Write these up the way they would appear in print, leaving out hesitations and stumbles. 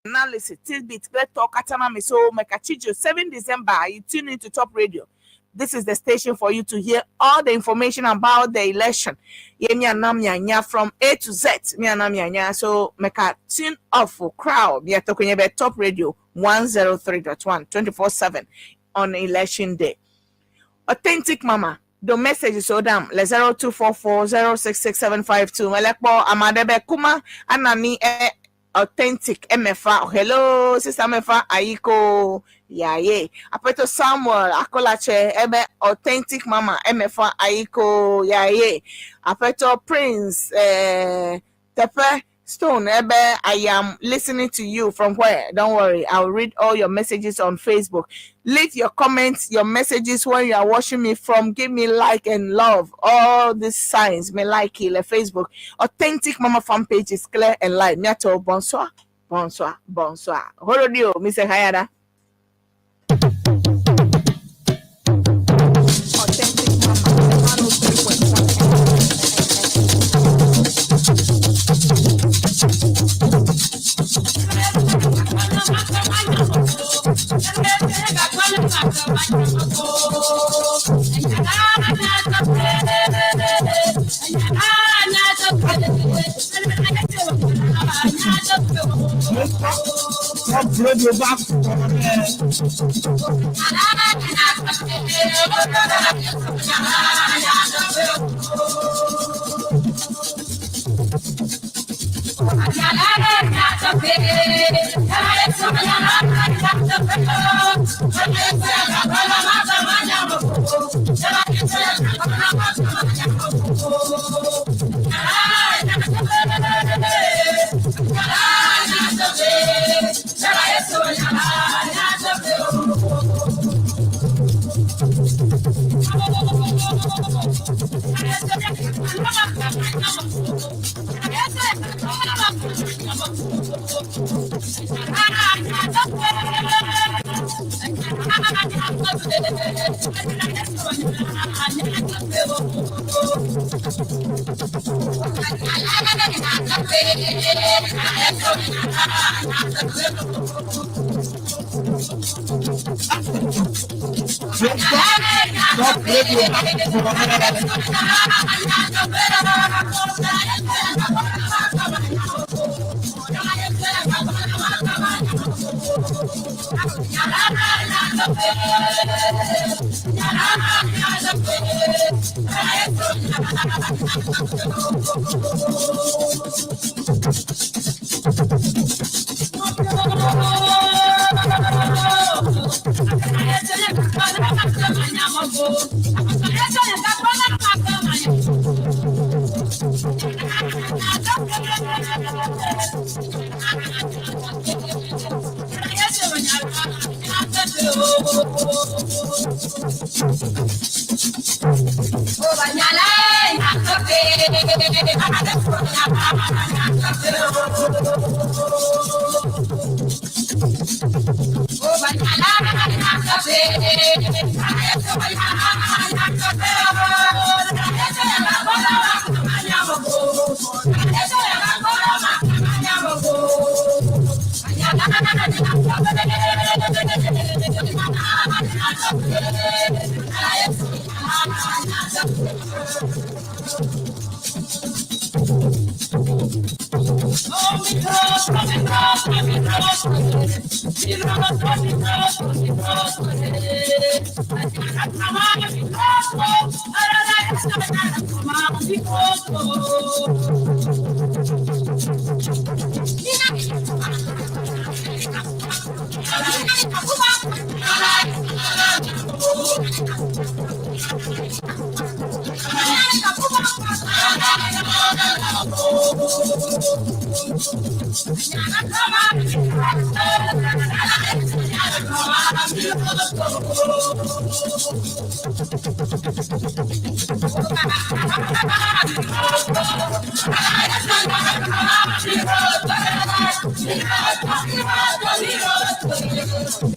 analysis, tidbit, great talk, Katanami. So, Mekachijo, 7 December, you tune into Top Radio. This is the station for you to hear all the information about the election. From A to Z. So, Meka tune off for crowd. We are talking about Top Radio 103.1, 24/7 on election day. Authentic Mama. The message is so damn. Le 0244066752. Melekbo Amadebe Kuma Anani Authentic MFA. Hello, Sister MFA Aiko. Yeah. Apeto Samuel Akolache Ebe Authentic Mama MFA Aiko. Yeah. Apeto Prince Tepe Stone Ebe, I am listening to you from where? Don't worry, I'll read all your messages on Facebook. Leave your comments, your messages when you are watching me from. Give me like and love. All these signs, me like it, Facebook. Authentic Mama fan page is clear and light. Miato, bonsoir. Horodio, Mr. Hayada. Authentic Mama,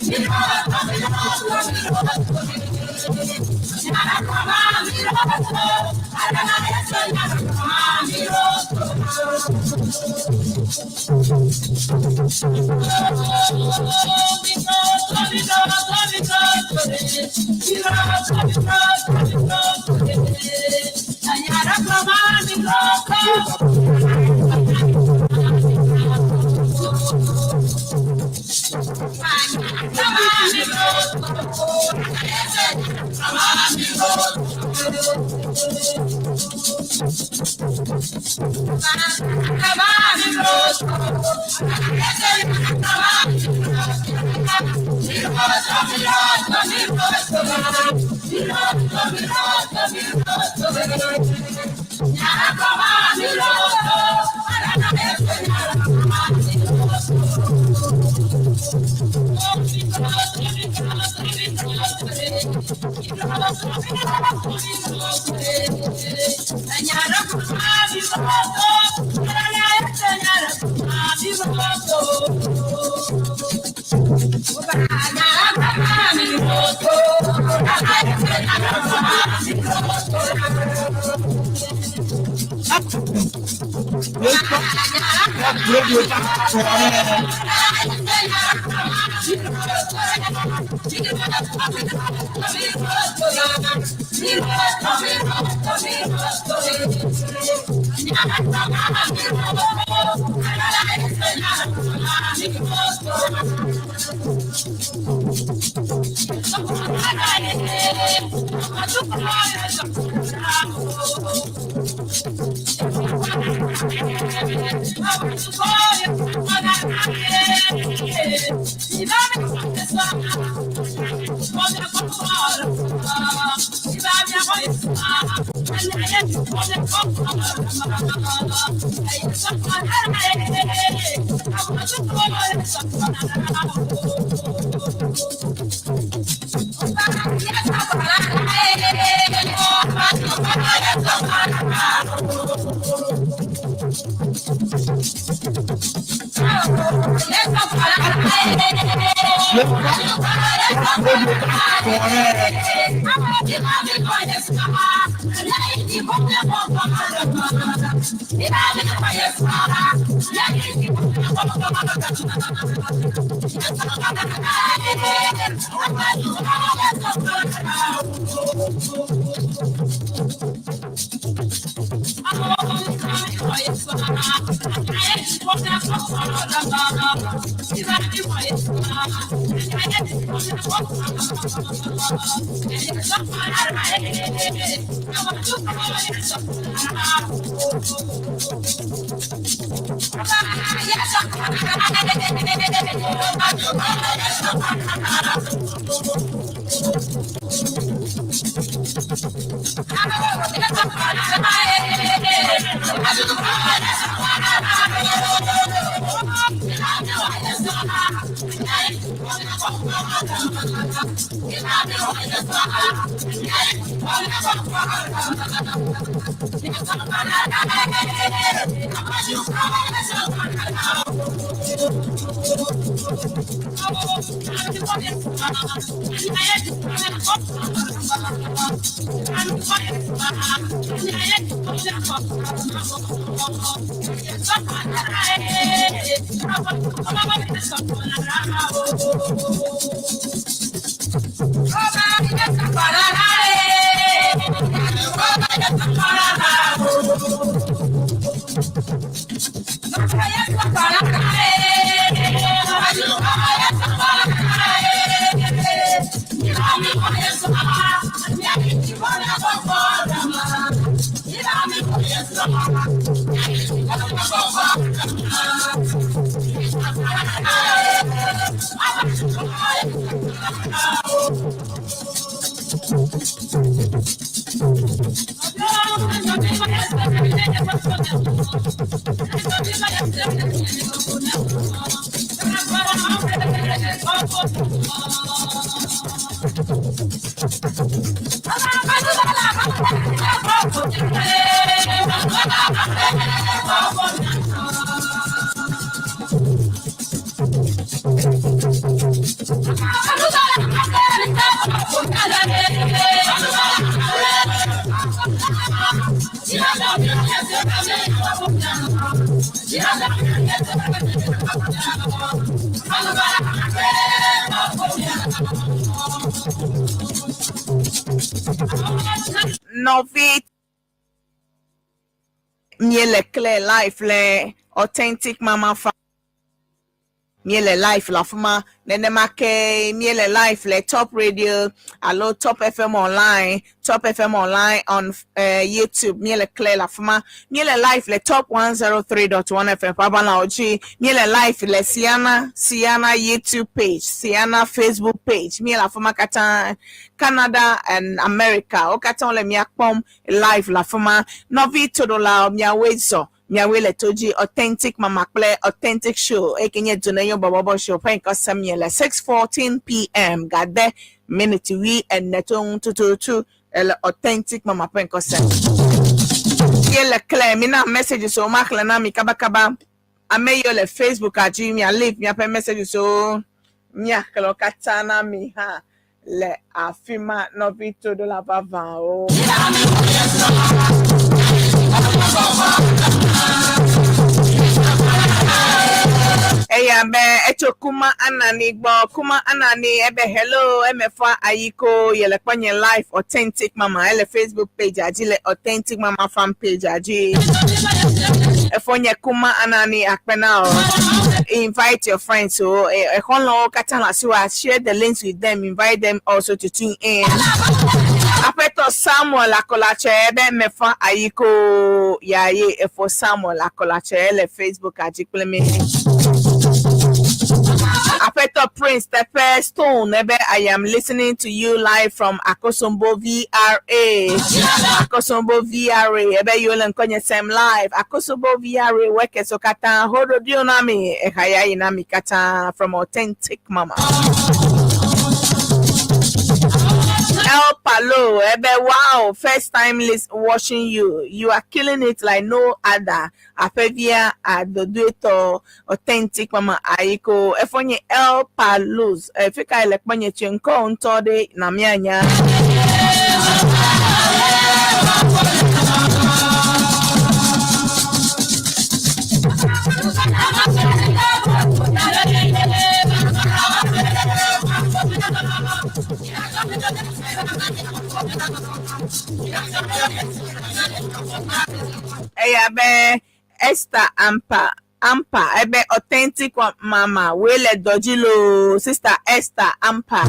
103.1 Novi miele clear life le authentic mama fa miele life la fuma nene make miele life le top radio allo top fm online on YouTube miele clear la fuma miele life le top 103.1 fm pabana oji miele life le Siana YouTube page Siana Facebook page miele la fuma kata Canada and America o kata on le miakpom live la fuma novi todo la miawezo Miawele toji authentic mama play authentic show ekenye dunayo bobo show penko samyele 6:14 p.m. gade minute we and netong tutu authentic mama penko sam yele claim mina message so makla na mi kaba ameyo le Facebook aji mi leave mi ape message so mi aklo katana mi ha le afima no vito do la bava o Eya be echo kuma anani ebe hello emefa ayiko yele kwenye live authentic mama ele Facebook page ajile authentic mama fan page aji efonye kuma anani akpena invite your friends so ekonlo katala so share the links with them, invite them also to tune in. Apeto Samuel Akolache ebe mefa ayiko yaye efo Samuel Akolache ele Facebook ajikleme Apeto Prince Tepe Stone ebe I am listening to you live from Akosombo VRA ebe yole nkonye sem live Akosombo VRA weke sokata hodo dionami ehaya inami kata from authentic mama El Palo, ebe wow, first time watching you. You are killing it like no other. Afevia adodueto authentic mama aiko. Efonye El Palos. Fika elekponye chenko untode na mianya. Be Esther Ampa ebe authentic mama wele dojilo sister Esther Ampa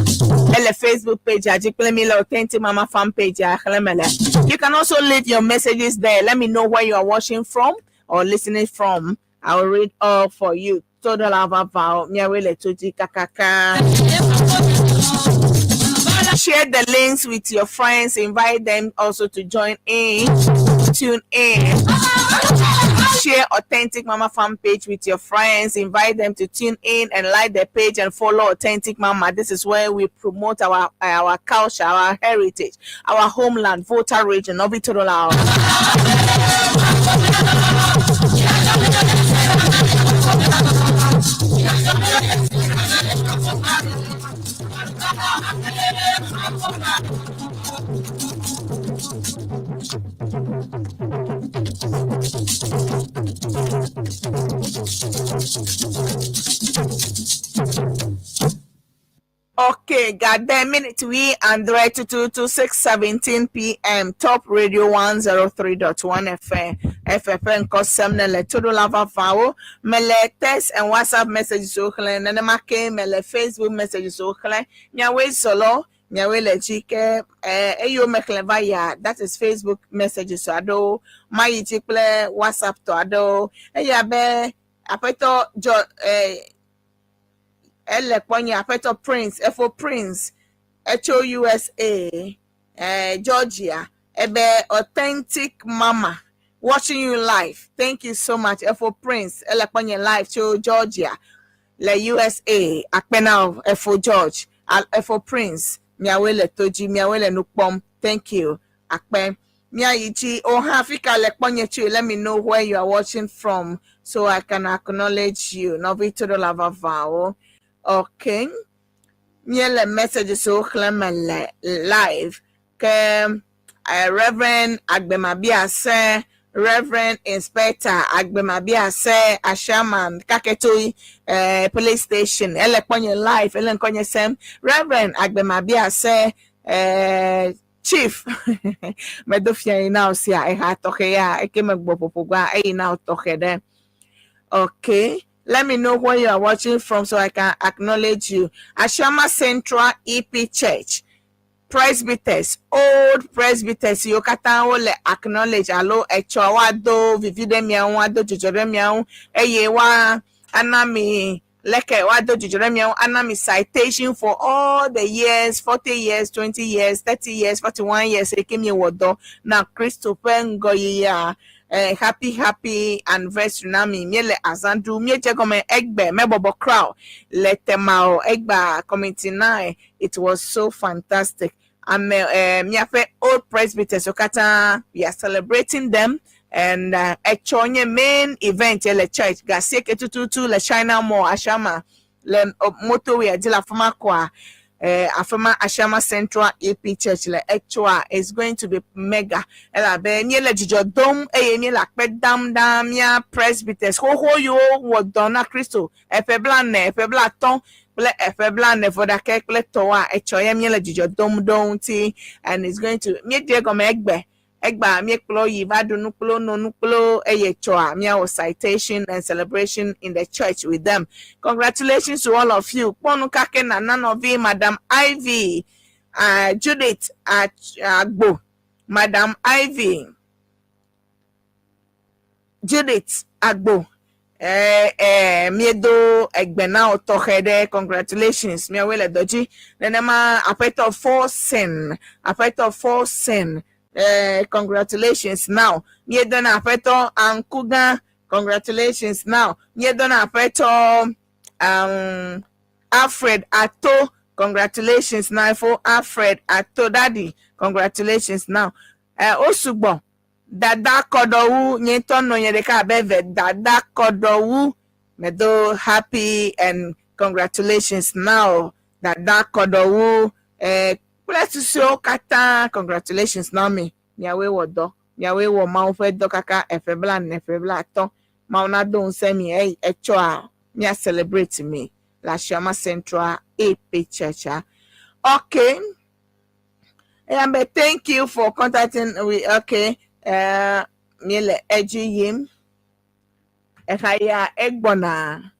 ele Facebook page ajiklemile authentic mama fan page aklemele. You can also leave your messages there. Let me know where you are watching from or listening from. I will read all for you. Total lava vow miawele toji kakaka. Share the links with your friends. Invite them also to join in. Tune in. Share authentic mama fan page with your friends. Invite them to tune in and like the page and follow authentic mama. This is where we promote our culture, our heritage, our homeland, Volta region, Novitorola. Okay, goddamn minute we Andre 226 p.m. Top Radio 103.1 FM. FFN Kosemne le todo lava vao. Mele text and WhatsApp messages so clear. Nene make mele Facebook messages so clear. Nyawe solo. Nyawe le chike. Eyo mekleva ya. That is Facebook messages so ado. Mayi chikle WhatsApp to ado. Eya be apeto jo ele kwenye apeto Prince efo Prince echo USA Georgia ebe authentic mama watching you live. Thank you so much efo Prince ele kwenye live cho Georgia le USA akpena efo George efo Prince miawele toji miawele nukpom. Thank you akpen miayichi oha Africa le kwenye cho. Let me know where you are watching from so I can acknowledge you. Novito do lava vao. Okay. Miele message so clement live. Ke Reverend Agbemabia say Reverend Inspector Agbemabia say Ashaman Kaketoi police station Elekonye life Elekonye sem Reverend Agbemabia say Chief Medofia now see I had to ya I came now talk there. Okay, let me know where you are watching from so I can acknowledge you. Ashama Central EP Church presbyters, old presbyters, you kata ole acknowledge alo echo wado vivide miaun wado jojore miaun eye wa anami leke wado jojore miaun anami citation for all the years 40 years 20 years 30 years 41 years ekemi wodo na Christopher Ngoyiya happy anniversary nami miele azandu mieje gome egbe mebobo crowd letemao egba community 9. It was so fantastic. I'm old presbyters okata we are celebrating them and actually main event le church gasie ketututu le China Mall Ashama le motorway adila fama kwa afama Ashama Central EP Church le actual is going to be mega ela be mi le jijo dom mi la pe dam ya presbyters ho yo wo dona Christo efebla ton ple efebla ne for da ke ple towa echoye mi le jijo dom ti and it's going to mi de go me egba mi klo yi vadu nuklo no nuklo choa mi our citation and celebration in the church with them. Congratulations to all of you. Ponu kake na nanovi Madam Ivy Judith Agbo, Madam Ivy Judith Agbo miedo egbena otohede. Congratulations mi awele doji nenema apeto for sin congratulations now miedo na apeto ankuga. Congratulations now miedo na apeto Alfred Ato. Congratulations now for Alfred Ato daddy. Congratulations now Osugbo Dada Kodowu Nyentono Nyereka Beve Dada Kodowu Medo happy and congratulations now Dada Kodowu bless you so kata. Congratulations now me miawe wodo miawe wo ma ofe do kaka efebla to ma una don se mi echoa mi celebrate me la Ashama Central EP Church. Okay. But thank you for contacting we okay. Miele eji yim ekaya egbona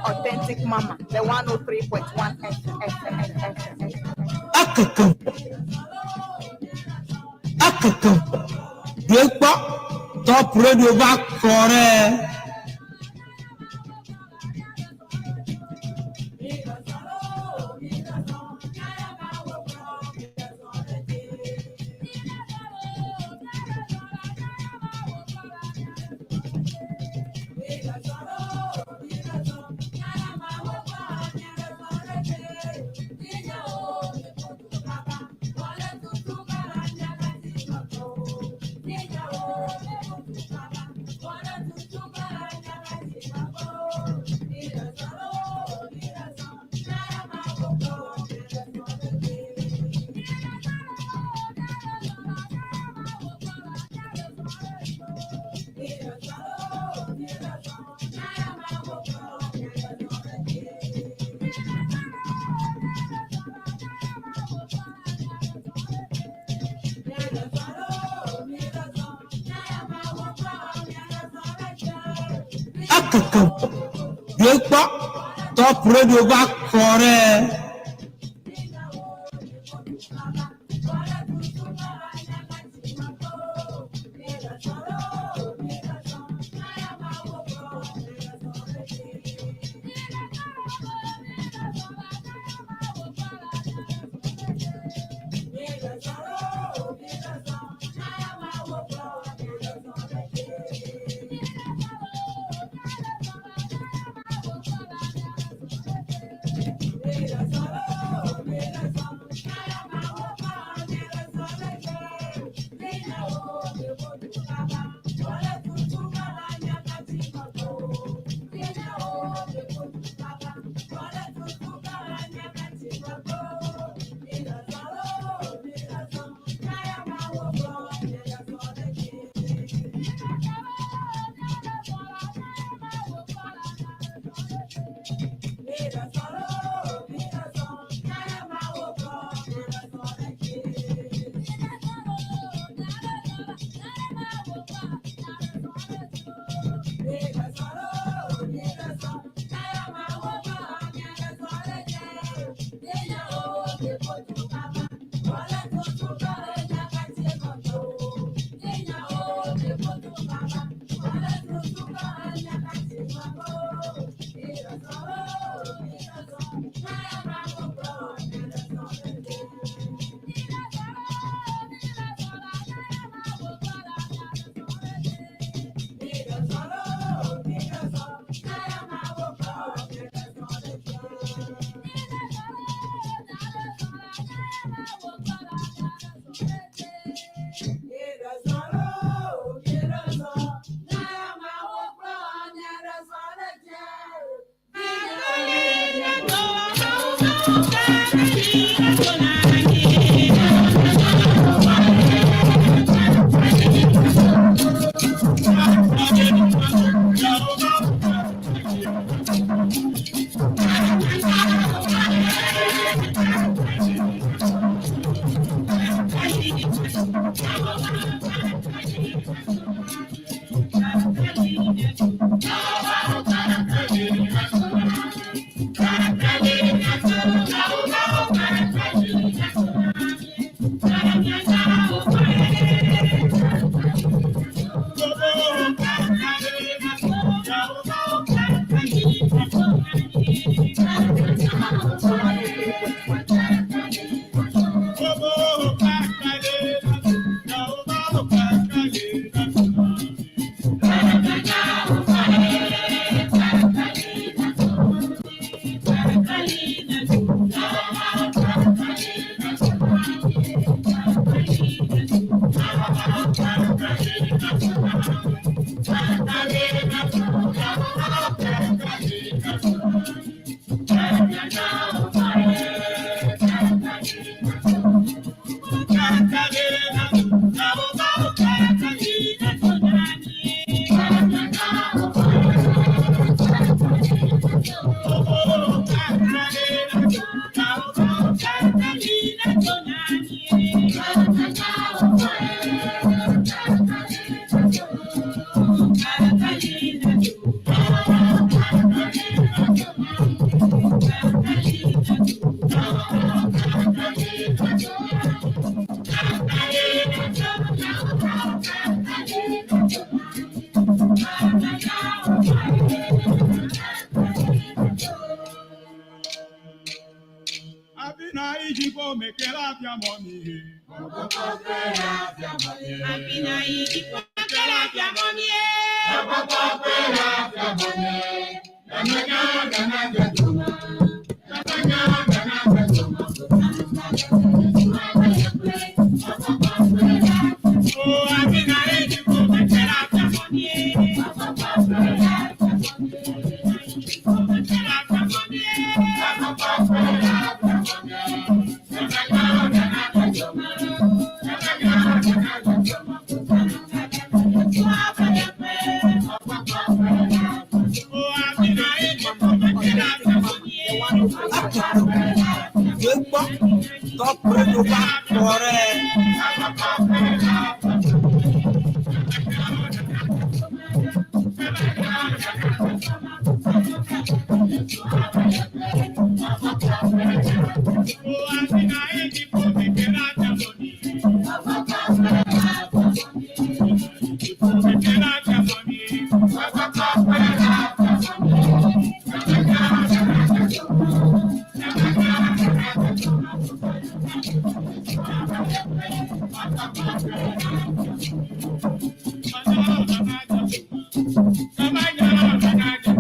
Authentic Mama, the 103.1 FM. Top radio back for akeke yekpɔ tɔpure do va kɔrɛ.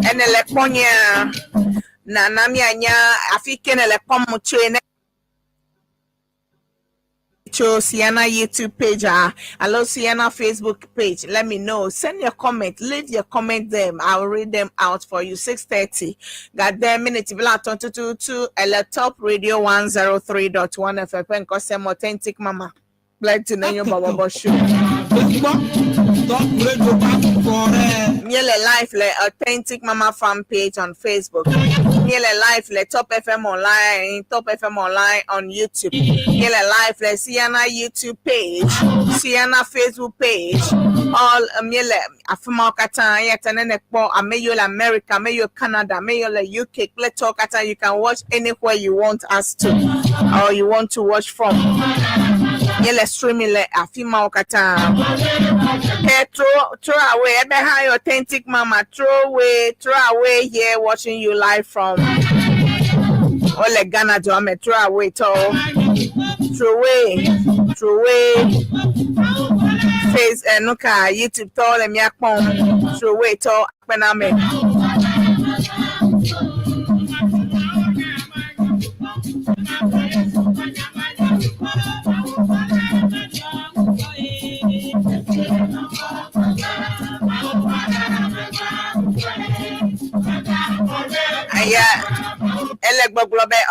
Enele ponya na nami anya afike nele pomuche Sienna YouTube page, hello Sienna Facebook page. Let me know. Send your comment. Leave your comment there. I'll read them out for you. 6:30. Got them minute. Villa 22 Top Radio 103.1 FM. Cause some authentic mama. Glad to know you, Baba Show. Miele Life, le Authentic Mama fan page on Facebook. Miele Life, le Top FM Online, Top FM Online on YouTube. Miele Life, le Sienna YouTube page, Sienna Facebook page. All Miele Afuma Kata, Yatanene Po, Ameyo America, Ameyo Canada, Ameyo UK. Let's talk Kata. You can watch anywhere you want us to, or you want to watch from. Miele streaming le Afima Kata. Hey, throw away. Ebe hi Authentic Mama. Throw away here watching you live from Ole Ghana Jome. Throw away to throw away Face Nuka YouTube to le miakpom. Throw away to Pename.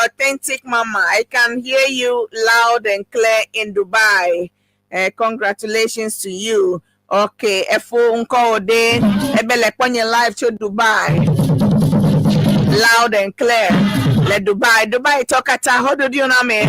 Authentic Mama, I can hear you loud and clear in Dubai. Congratulations to you. Okay, Efo Nkode, Ebele Kwenye live to Dubai. Loud and clear. Le Dubai Tokata, how do you know me?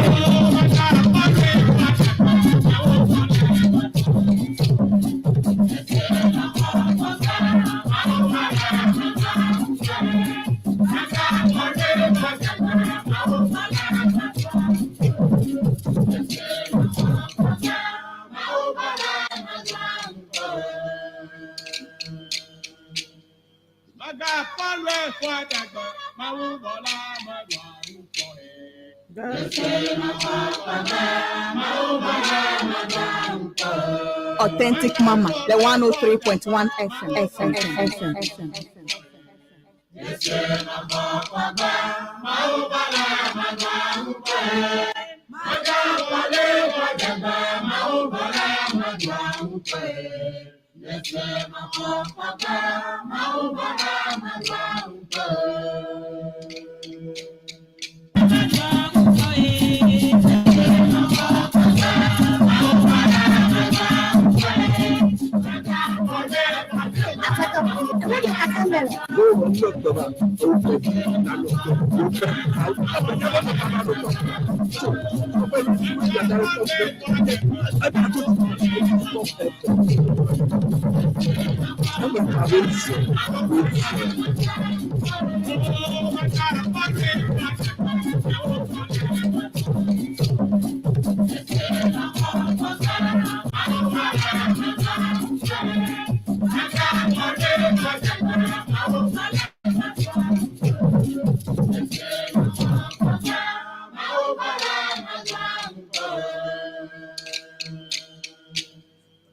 Authentic Mama, the 103.1 FM.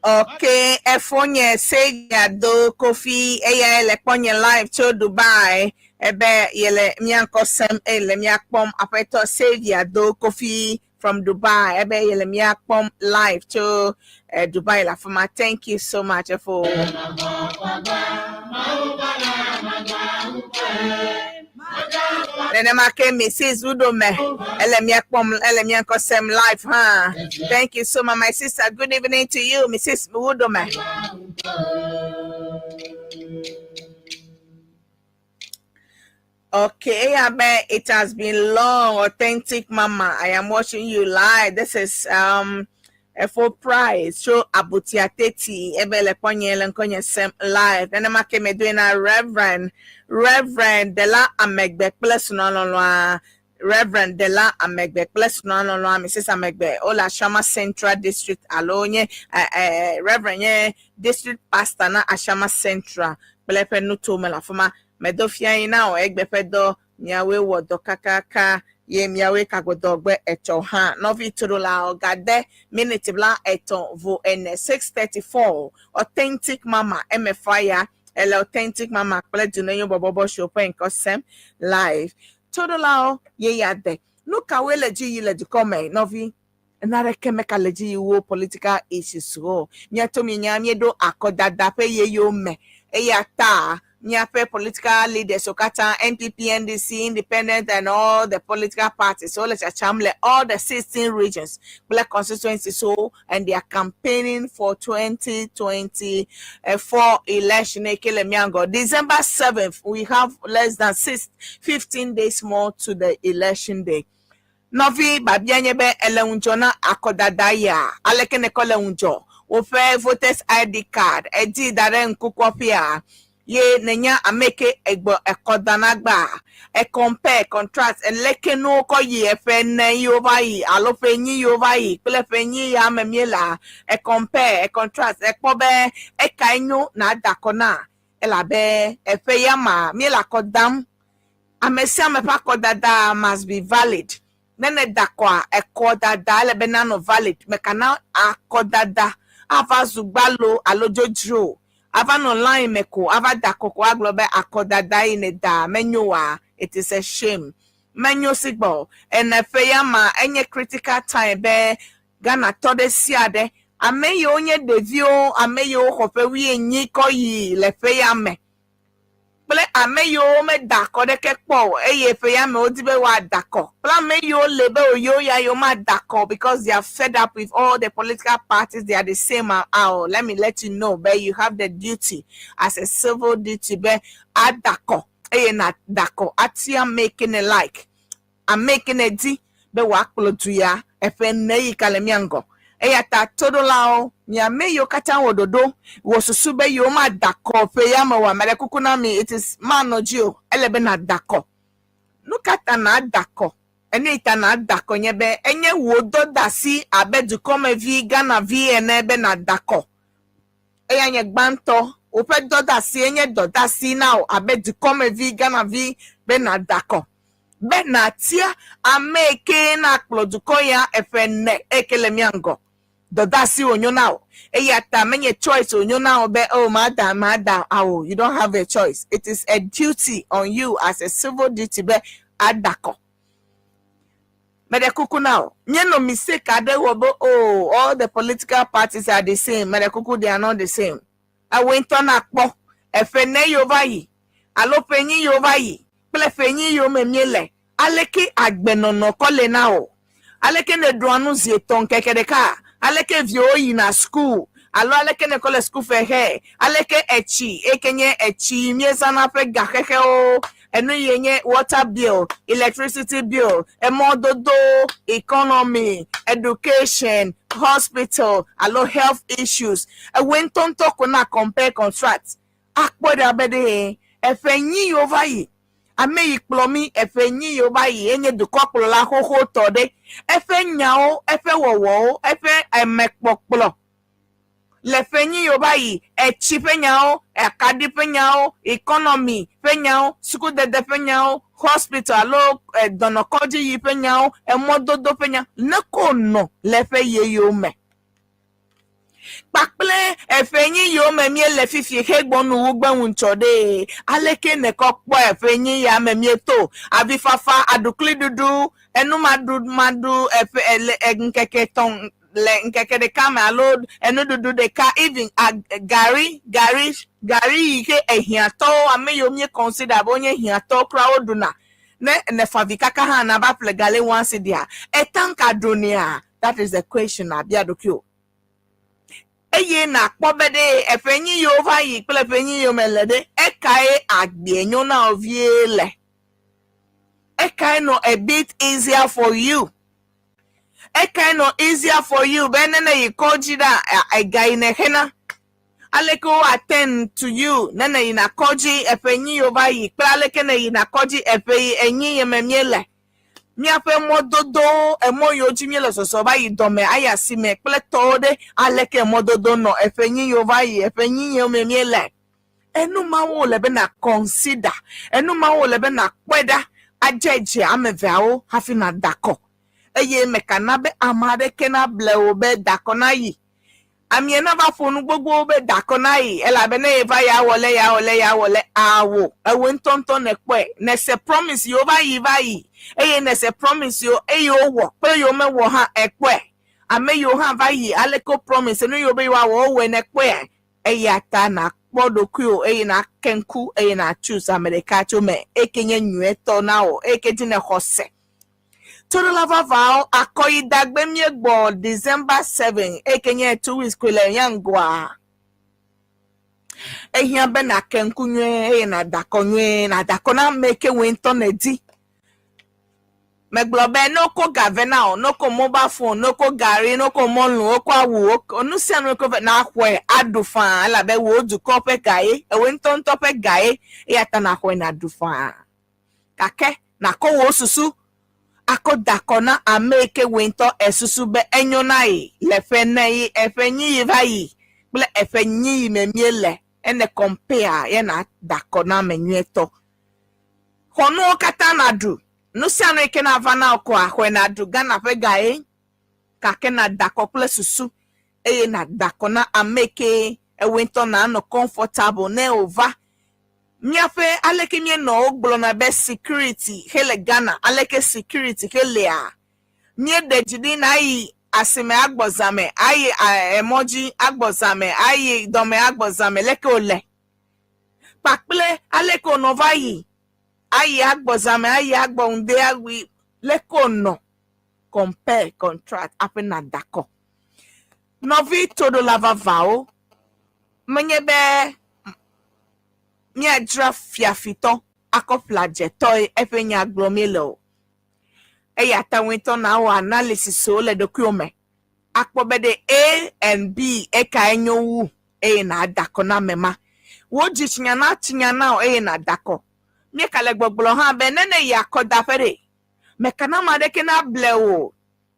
Okay, Efonye Seya do Kofi Eya ele ponye live to Dubai. Ebe yele mianko sem ele miakpom apeto Seya do Kofi from Dubai. Ebe yele miakpom live to Dubai la fama. Thank you so much for Mrs. Udome, Elemianko Sem Life, huh? Thank you so much, my sister. Good evening to you, Mrs. Udome. Okay, I bet it has been long. Authentic Mama, I am watching you live. This is for prize show abutiateti ebele konye sem live and ma ke me doing a reverend de la amegbe plus no Reverend Dela Amegbe plus no Mrs. Amegbe Ola Shama Central District alone Reverend District Pastor na Ashama Central Blepe no to me la foma medofia ina o egbe pedo nyawe wodo kakaka ye miawe kagodogbe eto ha novi turula ogade minute bla eto vo n 634 authentic mama mfire ele authentic mama pele duneyo bobo shopo enkosem live Todolao ye yade. No kawe leji yi leji come novi. Nare kemeka leji wo political issues wo. Nyato mi nyamye do akodada pe ye yo me. Eyata nyape political leaders okata NPP, NDC, Independent and all the political parties. So let's chamle all the 16 regions, black constituencies. So and they are campaigning for 2024 election. December 7th, we have less than 15 days more to the election day. Novi babianyebe eleunjona akodada ya alekene koleunjo. Ofe voters ID card edi dare nkukopia ye nenya ameke egbo ekodanagba e compare contrast eleke no ko yi efe na yova yi alofe nyi yova yi plefe nyi ya memiela e compare e contrast e pobe e kainyo na dakona elabe efe yama miela kodam amesia mepa kodada must be valid nene dakwa e kodada lebe nano valid mekana akodada ava zugbalo alojojro ava online meko ava dakoko aglobe akodada ineda menyoa. It is a shame menyo sigbo enefeya ma enye critical time be Ghana tode siade ameyo onye devio ameyo hope wi enyi koyi lefeya me ple ameyo me dako de kekpo eye feya me odibe wa dako ple ameyo lebe oyo ya yo ma dako because they are fed up with all the political parties. They are the same. Let me let you know, but you have the duty as a civil duty be adako eye na dako atia making a like I'm making a di be waklo to ya efe nei kalemiango eyata todolao nyame yo kata wododo wosusu be yo ma dako fe ya ma wa mere kukuna mi it is manojio elebe na dako no kata na dako eni ita na dako nyebe enye wodo dasi abedu come vi Ghana vi enebe na dako eya nye gbanto ope doda si enye doda si now abedu come vi Ghana vi be na dako be na tia ameke na kloduko ya efene ekelemiango doda si onyo now eyata menye choice onyo now be oh madam oh you don't have a choice. It is a duty on you as a civil duty be adako Medekuku now nyeno mistake ade wobo oh all the political parties are the same. Medekuku they are not the same. I went on akpo efene yovayi alopenyi yovayi plefenyi yo memiele aleke agbenono kole now aleke ne droanu zieton kekedeka aleke vioyi na school alo aleke ne kole school fehe aleke echi ekenye echi mieza na pe gahehe o enu yenye water bill, electricity bill, emododo, economy, education, hospital, alo health issues. When ton talk na compare contract. Akpode abede efenyi over yi. Ame ikplomi efenyi yoba yi enye dukoklo la ho tode. Efe nyao, efe wowo, efe emekpokplo. Lefenyi yoba yi echi penyao, akadi penyao, economy penyao, suku dede penyao, hospital lo donokoji yi penyao, emododo penyao. Neko no lefe ye yo me. Pakple efenyi yo me mie lefifi hegbonu ugbe unchode aleke nekokpo efenyi ya me mie to abifafa adukli dudu enu madu efe nkeke ton le nkeke de kama alod enu dudu de ka even gari ke ehiato ame yo mie consider bonye hiato crowd na ne favika ka ha na ba plegale once dia etanka dunia. That is the question abiadokyo. Eye na kpobede efenyi yo va yi pele efenyi yo melede ekae agbienyo na oviele ekae no a bit easier for you It kind of easier for you. Benene yi koji da a guy ne hena. Aleko attend to you. Nene yi na koji epenyi over yi. Aleke ne yi na koji epenyi enyi yememiele. Miape mododo emo yoji miele soso ba yi dome aya sime kple tode aleke mododo no epenyi over yi epenyi yememiele. Enu mawo lebe na consider. Enu mawo lebe na kweda. Ajeje amevao hafi na dako. Eye mekana be amade kena bleo be dakona yi. Amiena va fonu gbogbo be dakona yi. Ela be ne eva ya wole awo. Ewe ntonto nekwe. Nese promise yo va yi. Eye nese promise yo eyo wo. Pe yo me wo ha ekwe. Ame yo ha va yi. Aleko promise no yo be wa wo we nekwe. Eye ata na kpodo kuyo. Eye na kenku. Eye na choose America chome. Eke nye nyueto na o. Eke jine hose. Todo lava vow akoyi dagbe miegbo December 7 ekenye 2 weeks kwele yangwa ehia be na kenkunwe na dakonwe na dakona meke winto nedi meglobe noko gavena o noko mobile phone noko gari noko monlu oko awu onusia noko na akwe adufa ala be wo du kope gaye ewinto ntope gaye yata na akwe na adufa kake na ko wo susu ako dakona ameke winto esusu be enyonai lefenei efenyi vai ble efenyi memiele ene compare ye na dakona menyueto hono kata na du no si anu eke na vana oko ahwe na du gana pe gae ka ke na dakople susu eye na dakona ameke winto na no comfortable ne over Miafe aleke mie no ogbolo na be security hele Ghana aleke security hele a mie dejidi na yi asime agbozame ayi emoji agbozame ayi dome agbozame leke ole pakple aleke onova yi ayi agbozame ayi agbonde awi leke ono compare contract ape na dako novi todo lava vao menye be Mia dra fiafito akopla jetoi efenya glomelo. Eya tawento na o analysis so le dokume. Akpobede A and B eka enyo wu na dako na mema. Wo chinyana o na dako. Mie kale gbogbolo ha be nene ya koda fere. Mekana madeke na bleo.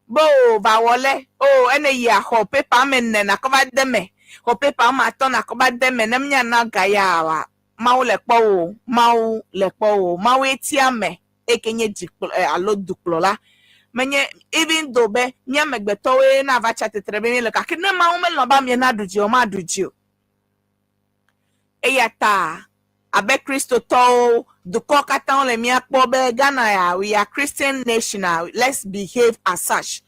Bo va wole o ene ya ho pepa menne na koba deme. Ho pepa ma to na koba deme nemnya na gaya wa. Mau lekpo mau etiame ekenye alo duplola menye even though be nya megbeto we na va chat trebe le ka kine mau me lo ba mi na duji o ma duji o eyata abe Christo to duko kata le mi akpo be Ghana ya we are Christian nation, let's behave as such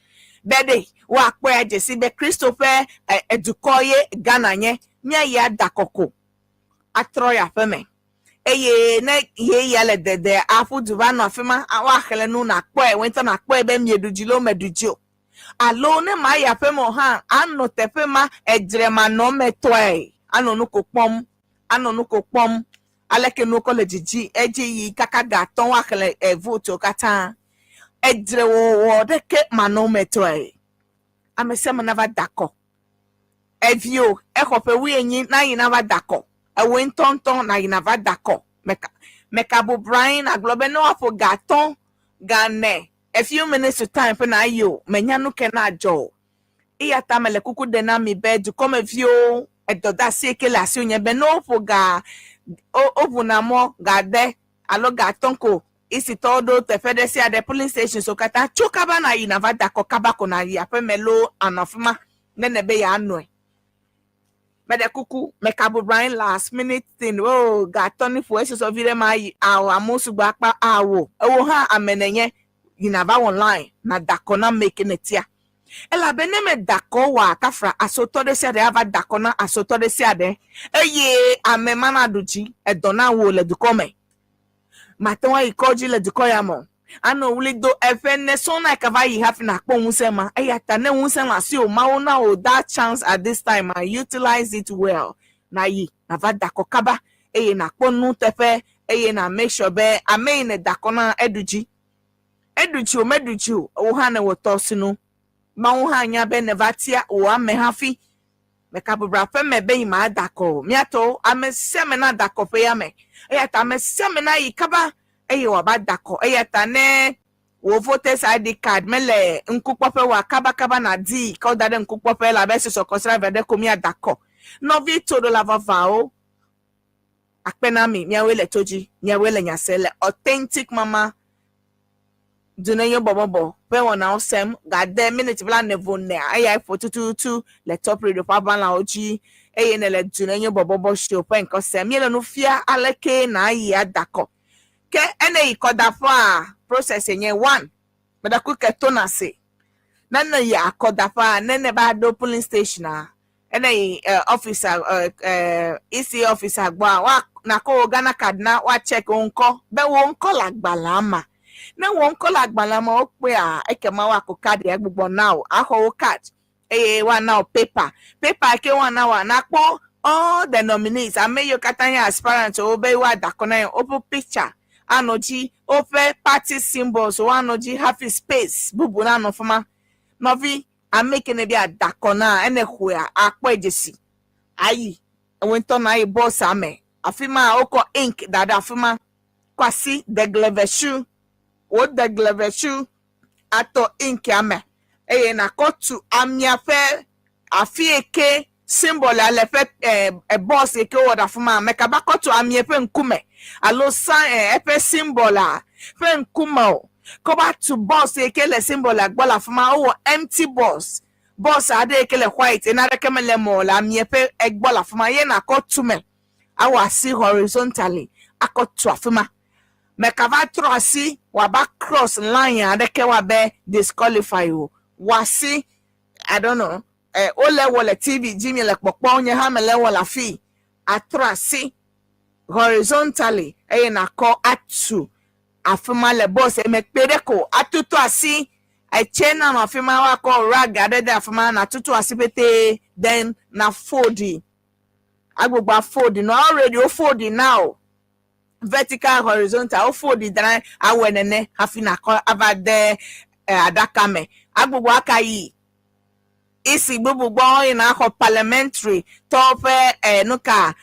bede wa akpo ya jesi be Christopher edukoye Ghana nye nya ya dakoko atroya feme eye ne ye yale de afu duvano afema awa khele nu na kpo e wento na kpo e be mieduji lo meduji o alo ne ma ya femo ha ano tefema ejrema no metoi ano nu kokpom aleke nu college ji eji yi kaka ga ton wa khele vote kata ejre wo de ke mano metoi amesema na va dako evio ekope wi enyi na yi na va dako ewe ntonton na yinava dako meka bu Brian aglobe no afo gaton gane a few minutes to time pe na yo menya no ke na jo iya tamele kuku de na mi bed come view edoda se ke la se onye be no fo ga obuna mo ga de alo gaton ko isi todo te fede si ade police station so kata chokaba na yinava dako kabako na ya pe melo anofuma nene be ya anu Mede kuku mekabu Brian last minute thing oh ga toni for eso so vire mai awo amusu gba pa awo ewo ha amenenye yinava online na dako na make netia ela beneme dako wa kafra asotode si ade ava dako na asotode si ade eye amema na duji edona wo le dukome matenwa ikoji le dukoyamo ano wulido efene sona kava yi have na kpo unsema eyata ne unsema si o mawo na o that chance at this time and utilize it well na yi na va dako kaba eye na kpo nu tefe eye na make sure be ame ne dako na eduji o meduji o ha na wo tosinu Mauhanya benevatia o mehafi. Mekabubra fe me be ma dako. Miato ame semena dako pe yame. Eyata ame semena yikaba. Eyo waba dako. Eyata ne wo voters ID card mele nkukpope wa kaba na di. Ka dade nkukpope la besi so kosra vede komia dako. No vi todo la vavao. Akpenami miawele toji. Miawele nyasele. Authentic mama. Dunenyo bobobo pe wona osem gade minute bla nevo ne aya for 222 le top radio pa bala oji eye ne le dunenyo bobobo show pe nko sem ye no fia aleke na ayi adako ke ene ikoda fo a process enye 1 bedaku ke tona se na na ya akoda fo a nene ba do polling station a ene officer EC officer gba wa na ko Ghana card na wa check onko be wonko lagbala ama na won call agbalama o pe a ekema wa ko card e gbogbo now aho card wa now paper ke one now na po all the nominees ameyo katanya aspirant o be wa dakona open picture anoji open party symbols o anoji happy space bubu na no fama novi ameke ne dia dakona ene hua akpo ejesi ayi wento na e boss ame afima oko ink dada afima kwasi the gleveshu what the gleveshu ato ink ame na kotu amia fe afieke symbol ale fe boss eke woda fuma meka ba kotu amia fe nkume alo san epe symbol a fe nkuma o ko ba to boss eke le symbol agbola fuma o empty boss ade eke le white na rekemele mo la amia fe egbola fuma ye na kotu me awa si horizontally akotu afuma mekava trosi waba cross line adeke wabe disqualify o wasi I don't know o level TV Jimmy le popo onye ha me level afi atrosi horizontally na ko atu afuma le boss emekpereko atutu asi chena no afuma wa ko rag adede afuma na tutu asi pete then na fold agbogba fold no already o fold now vertical horizontal fold dan awenene hafina ko avade adakame agbogbo akayi isi gbogbo ina ho parliamentary top nuka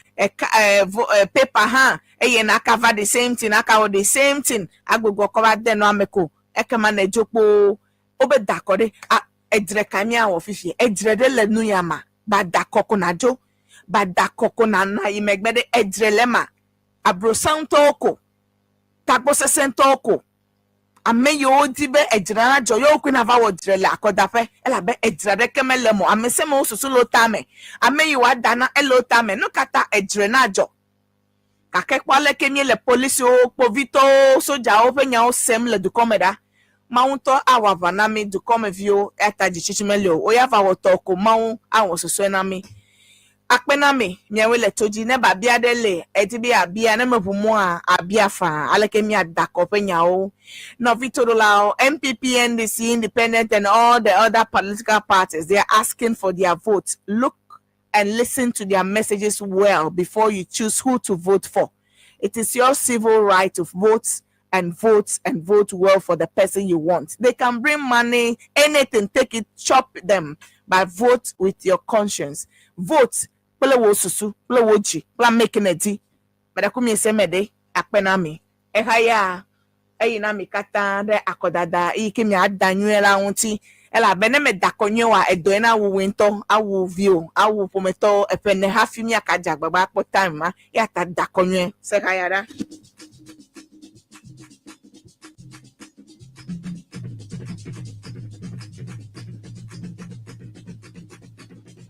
paper ha na cover the same thing aka the same thing agbogbo cover den no ameko ekema na ejopo obedakode edre kamia wo fifi edre de lenu yama badakoko najo badakoko na imegbede edre lema abrosantoko takbo sesentoko ameyo dibe ejira jo yo kwina va wodrele akodafe elabe ejira de kemelemo amesemo susu lotame ameyo adana elotame no kata ejire na jo kakekpale kemie le police o povito soja o penya o sem le du komeda maunto awava na mi du komevio etaji chichimelo o ya va wotoko maun awon susu na mi akpenami miawele toji ne ba bia dele etibi abia ne mebumo a abia fa aleke mi adako penyao no vitodolao MPP NDC independent and all the other political parties they are asking for their votes. Look and listen to their messages well before you choose who to vote for. It is your civil right to vote and vote well for the person you want. They can bring money, anything, take it, chop them, but vote with your conscience. Vote pele wo susu pele wo ji pele making edi medakumi semede akpenami ehaya eyina mi kata de akodada ikimi adanyuela unti ela bene me dakonyewa edo na wo winto awu view awu pometo epene hafimi akaja gbagba po time ma ya ta dakonye sekayara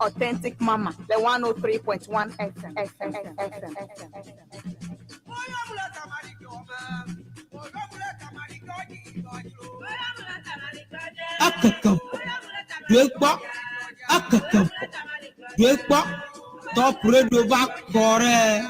Authentic Mama, the 103.1 FM. Akaka, Dwekpa, top radio back kore.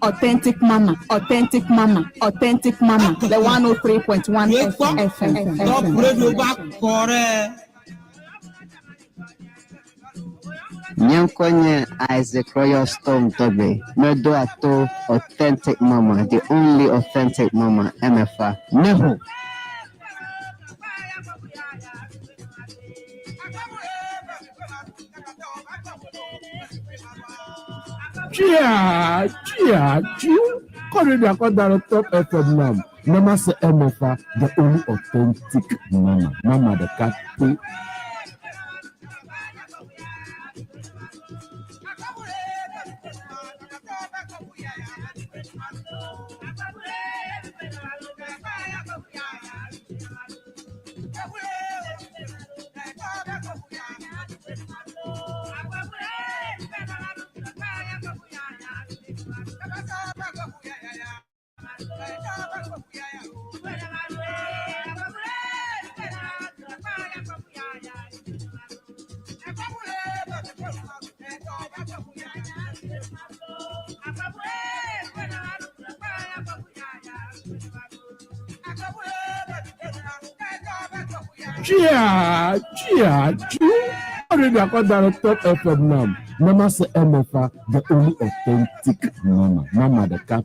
Authentic Mama, Authentic Mama, Authentic Mama, the 103.1 FM. Top radio back correct. Nyankonye Isaac Royal Stone Tobe, Medo Ato, Authentic Mama, the only authentic Mama, MFA. Neho. Chia. Currently, I got that Top FM now. Mama say MFA, the only authentic Mama. Mama the cat. Chia. Already I got that Top FM now. Mama say MFA, the only authentic Mama. Mama the cat.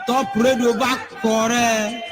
Top radio back correct.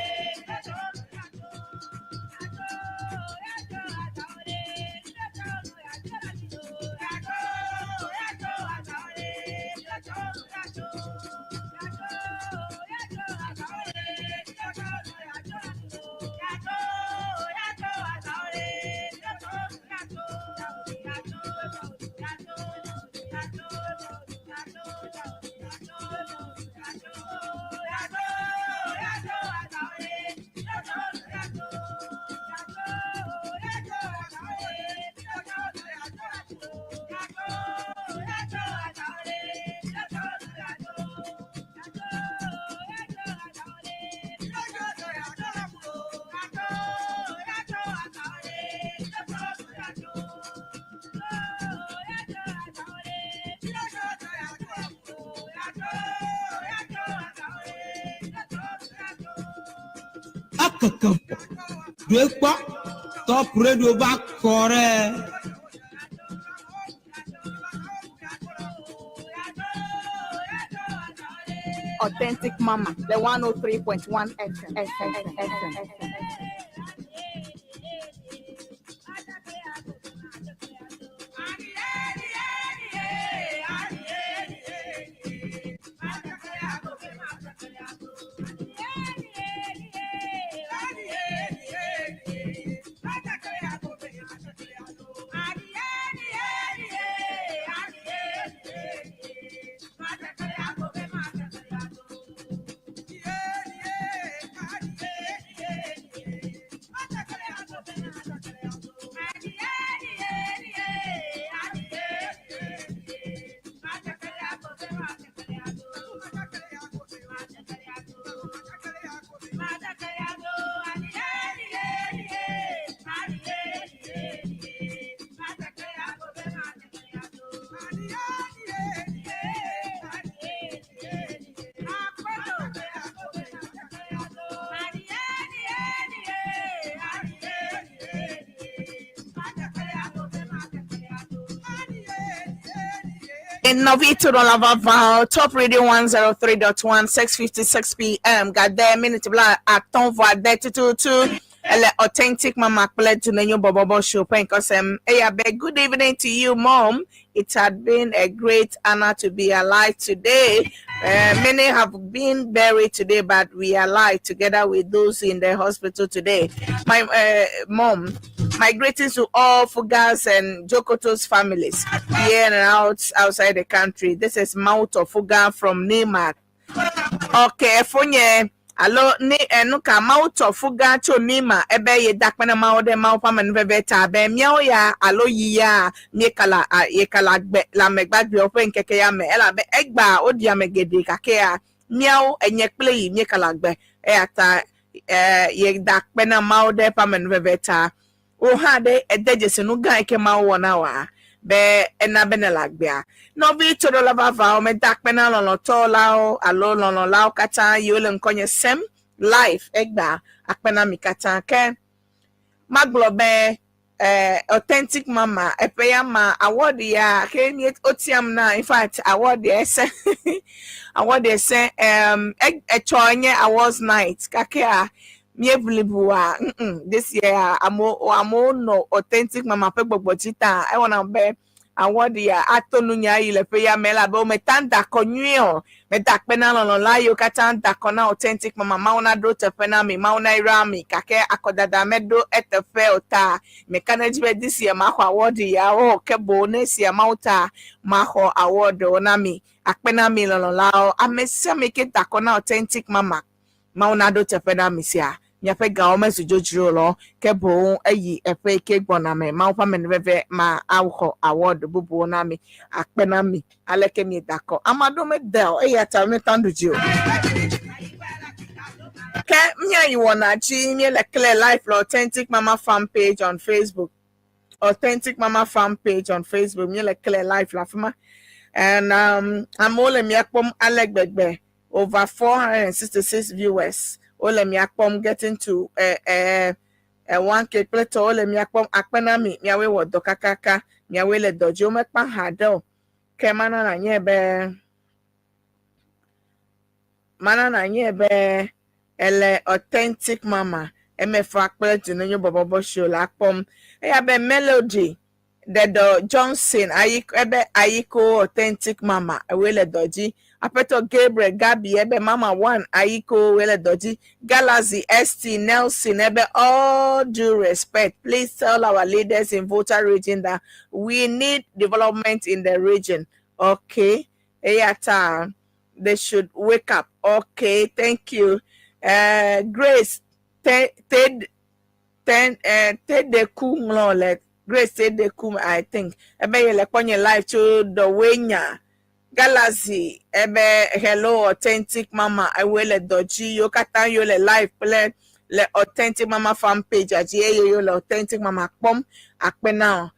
keke dwekpɔ top radio ba kɔrɛ. Authentic Mama, the 103.1 FM. In Novito Lavava, Top Radio 103.1, 6:56 p.m. Got there minute bla at ton voix d'être authentic mama pledge to the new Bobo show. Good evening to you, Mom. It had been a great honor to be alive today. Many have been buried today, but we are alive together with those in the hospital today. My mom, my greetings to all Fugas and Jokoto's families here and outside the country. This is Mauto Fuga from Neymar. Okay, Fonye. Alo ni enuka Mauto Fuga to Nima ebe ye dakpana maude maupa manveveta be miao ya alo yiya miekala yekala la megbagbe open keke ya me ela be egba odia megede kakea miao enyekple yi miekala gbe ata ye dakpana maude pa manveveta o ha de edeje senu ga ike mawo na wa be ena benelagbia no vi todo lava va o me dakpena lolo to lao alo lolo lao kata yole nkonye sem life egba akpena mikata ke maglobe authentic mama epeya ma award ya ke ni otiam na in fact award ese award ese echonye awards night kakea this year amo no authentic mama pegbogbojita I wanna be award ya atonunya ile pe ya mela be o metanda konyo me dakpena lon la yo katanda kona authentic mama mauna do tepena mi mauna irami kake akodada medo etefe ota me kanajbe this year ma award ya o ke bonus ya mauta ma ho award onami akpena mi lon la o amese make dakona authentic mama mauna do tepena mi sia nyafe gaoma sujojiro lo kebo ayi efe ke gbona me ma opa me neve ma awho award bubu na mi akpena mi aleke mi dako amado me del eyata me tanduji o ke mia you wanna chi me le clear life authentic mama fan page on Facebook authentic mama fan page on Facebook me le clear life la fama and I'm all me akpom alegbegbe over 466 viewers. Ole mi akpom getting to 1K plato ole mi akpom akpena mi miawe wo dokakaka miawe le dojo mekpa hado ke mana na nyebe ele authentic mama emefa plato no bobo show la akpom ya be melody the Johnson ayiko authentic mama ewe le doji Apeto Gabriel Gabi ebe Mama One Aiko Wele Doji Galaxy ST Nelson ebe all due respect. Please tell our leaders in Volta region that we need development in the region. Okay. Eyata. They should wake up. Okay, thank you. Grace Ted de Kum Grace Ted de Kum I think. Ebe yele ponye live to the Wenya. Galaxy, ebe hello authentic mama. I will let doji yo kata yo le live play le authentic mama fan page aji yo le authentic mama pom akpena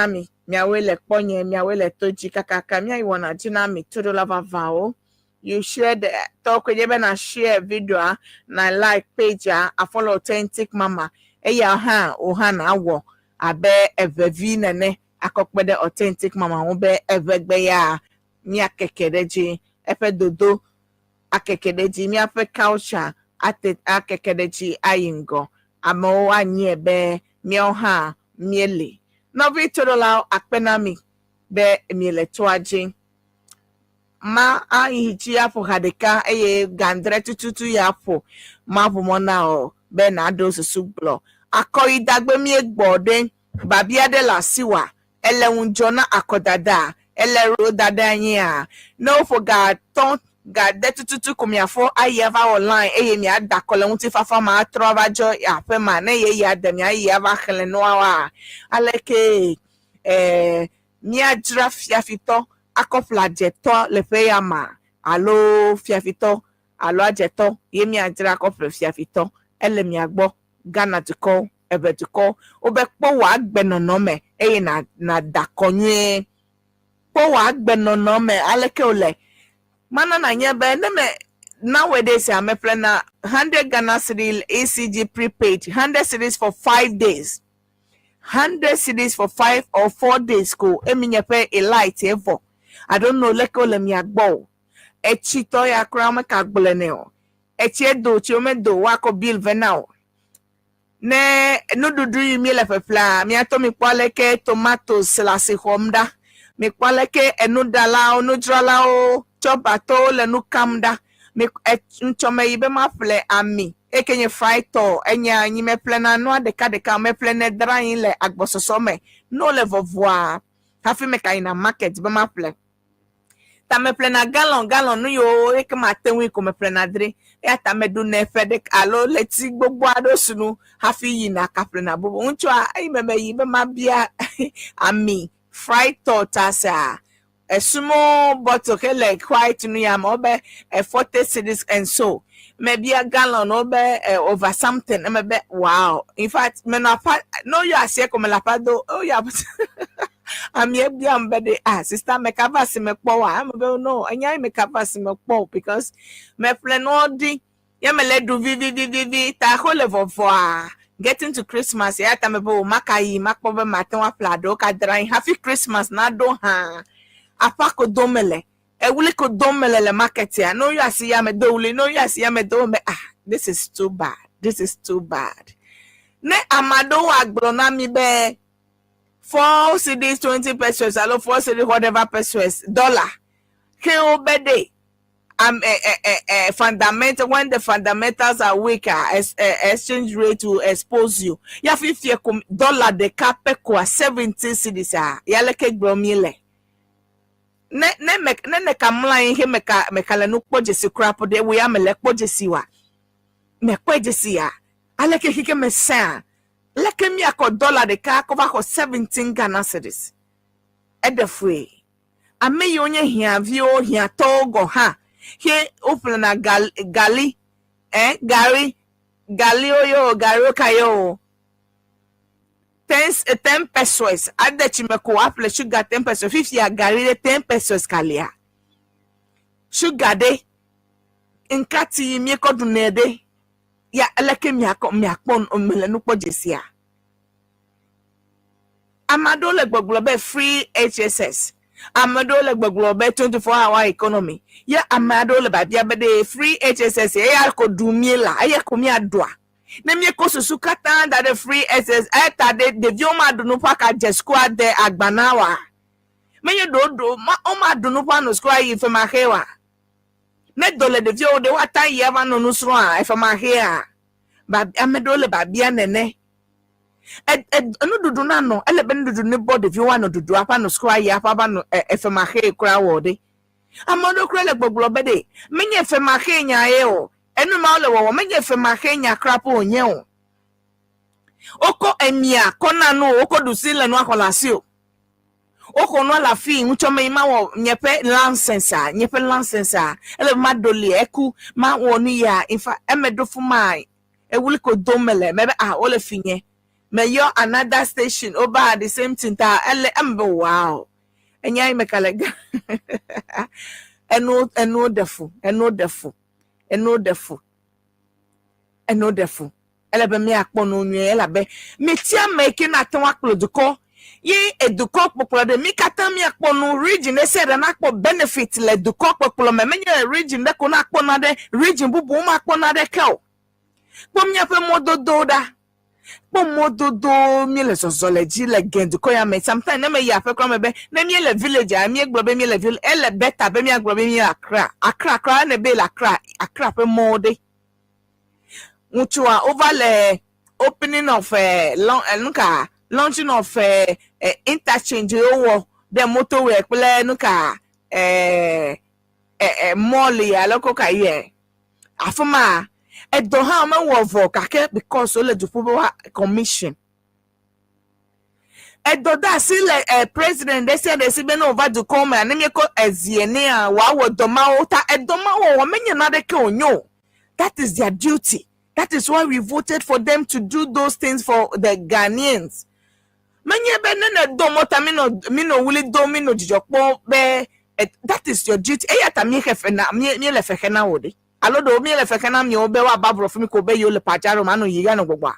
mi awe le ponye mi awe le toji kakaka mi iwana jina mi todo lava vao you share the talk with you na share video na like page I follow authentic mama eya ha o ha na wo abe evevi nene akokpe the authentic mama wo be evegbe ya mi akekedeji efe dodo akekedeji mi afe culture akekedeji ayingo amo anyi ebe mi oha miele no vi torola akpenami be miele toaji ma ahiji afọ hadeka eye gandre tututu ya afọ ma bụ mona o be na ado susu blo akoi dagbe mi egbode babia de la siwa elewunjo na akodada elero dada yin a no for god ton god de tututu komiafo ayeva online eye mi adakole unti fafa ma trovajo ya fe ma na ye ya dem ya yeva khele no wa aleke mi adra fiafito akofla jeto le feyama alo fiafito alo ajeto yemi adra akofla fiafito ele mi agbo gana tuko ebe tuko obepo wa agbenono me eye na dakonye po wa agbenono me aleke ole mana na nyebe neme nowadays I'm a plan 100 Ghana cedi ACG prepaid 100 cedis for 5 days 100 cedis for 5 or 4 days ko emi pay a light ever I don't know leko le mi agbo echi to ya kra me ka gbole ne o echi do chi o me do wa ko bill venao ne no dudu yi mi le fefla mi ato mi kwaleke tomatoes la se homda mi kwaleke enu dala onu drala o chobato le nu kamda mi nchome ibe ma fle ami ekenye fraito enya anyi me plena no deka me plena drain le agbososo me no le vovoa hafi me kai na market be ma fle ta me plena gallon no yo e ke ma tenwi ko me plena dre ya ta me du ne fede alo leti gbogbo ado sunu hafi yi na ka plena bobo uncho ai me yi be ma bia ami fried tortasa a small bottle like quite new yam obe 40 cedis and so maybe a gallon over something maybe wow in fact me no you are say come la pado oh yeah I'm here be sister me cover si me po am be no anya me cover si me po because me plan no di ya me le do vi ta ho level for getting to Christmas ya ta me bo makai makpo be maten wa plado ka dran happy Christmas na do ha apako domele ewuli ko domele le market ya no you see ya me dowuli no you see ya me do me this is too bad ne amado wa agbona mi be 4 cedis 20 pesos alo 4 cedis whatever pesos dollar ke obede fundamental when the fundamentals are weaker exchange rate will expose you ya fifie dollar de kape kwa 70 cedis ya leke gromile ne kamla ihe mekale no kpojesi crap de we amele kpojesi wa me kpojesi ya aleke hike mesa leke mi akọ dollar de ka cover for 17 Ghana cedis edefue ameyi onye hia vio hia togo ha he open na gali oyo gari okayo 10 pesos adechimeko apple sugar 10 pesos 50 agari 10 pesos kalia sugar de nkati mi ko dunede ya eleke mi akpon omele nu pojesia amado le gbogbo be free HSS amado le gbogbo be 24-hour economy ya amado le babia be de free HSS ya ko dumiela ya ko mi adoa na mi ko susu kata da the free SS eta de vioma dunu pa ka je squad de agbanawa menye do ma o ma dunu pa no squad yi fe ma hewa ne dole de vio de wata yi ava no nusro a fe ma hea ba amedo le babia nene no dudu na no ele be dudu ne body vio wa no dudu apa no squad yi apa ba no fe ma he kura wo de amodo kura le gbogbo be de menye fe ma he nya ye o enu ma ole wo menye fe ma henya crap onye o oko emia kona no oko dusile no akolasio oko no la fi nchome ima wo nyepe license ele madoli eku ma woni ya infa emedofu mai ewuli ko domele mebe ole finye me yo another station over the same thing ta ele embe wow enya imekalega eno defu ele be me akpo no nwe ele be me tia make na tan akloduko ye eduko popolo de mi kata mi akpo no region e se de na akpo benefit le eduko popolo me menye region de ko na akpo na de region bubu ma akpo na de ka o pom nya pe mododo da pom mododo mi le zozoleji le genduko ya me sometimes na me ya pe kro me be na mi le village a mi egbo be mi le village ele beta be mi agbo be mi Accra na be la Accra pe mode Mutua over the opening of launching of interchange over the motorway play nuka mall ya loko ka ye afuma edo ha ma wo vo kake because ole du commission edo da si le president they say be no over to come and me ko eziene a wa wo doma ota edoma wo menye na de ke onyo. That is their duty. That is why we voted for them to do those things for the Ghanaians. Menye be nene do mota mino wuli do mino jijokpo be that is your duty. Eyata mi hefe na mi le feke na wodi. Alo do mi le feke na mi obe wa babro fumi ko be yo le pajaro manu yiga no gbogbo.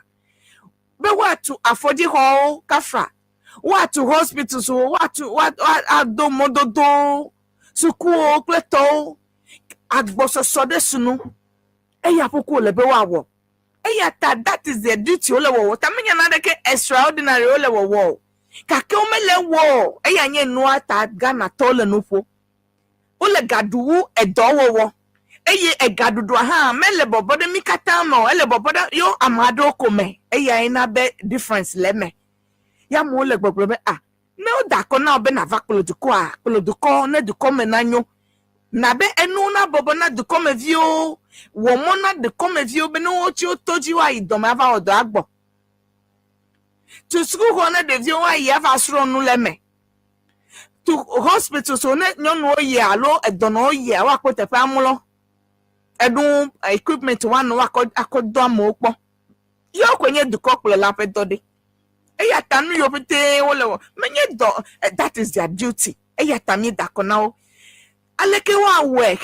Be what to afodi ho kafra. What to hospitals what ado mododo suku kleto agboso sode sunu. Eya poko lebe wa wo. Eya that is their duty ole wo. Tamenya na de ke extraordinary ole wo. Kake o mele wo. Eya nye no ata Ghana tole nupo. Ole gadu edo wo. Eye egadudu ha mele bobo de mikata mo ele bobo de yo amado kome. Eya ina be difference leme. Ya mo le bobo be no da ko na obe na vakolo duko na duko menanyo. Na be enu na bobo na duko me vio. Womona de come view be no chi otoji wa idoma va odo agbo to school hona de view wa ya va sro nu leme to hospital so ne nyonu oye alo edono oye wa ko te pa mulo edun equipment wa no akodo amopo yo kwenye duko kule la pe dode eya tanu yo pete wole menye do that is their duty eya tami dakona o aleke wa we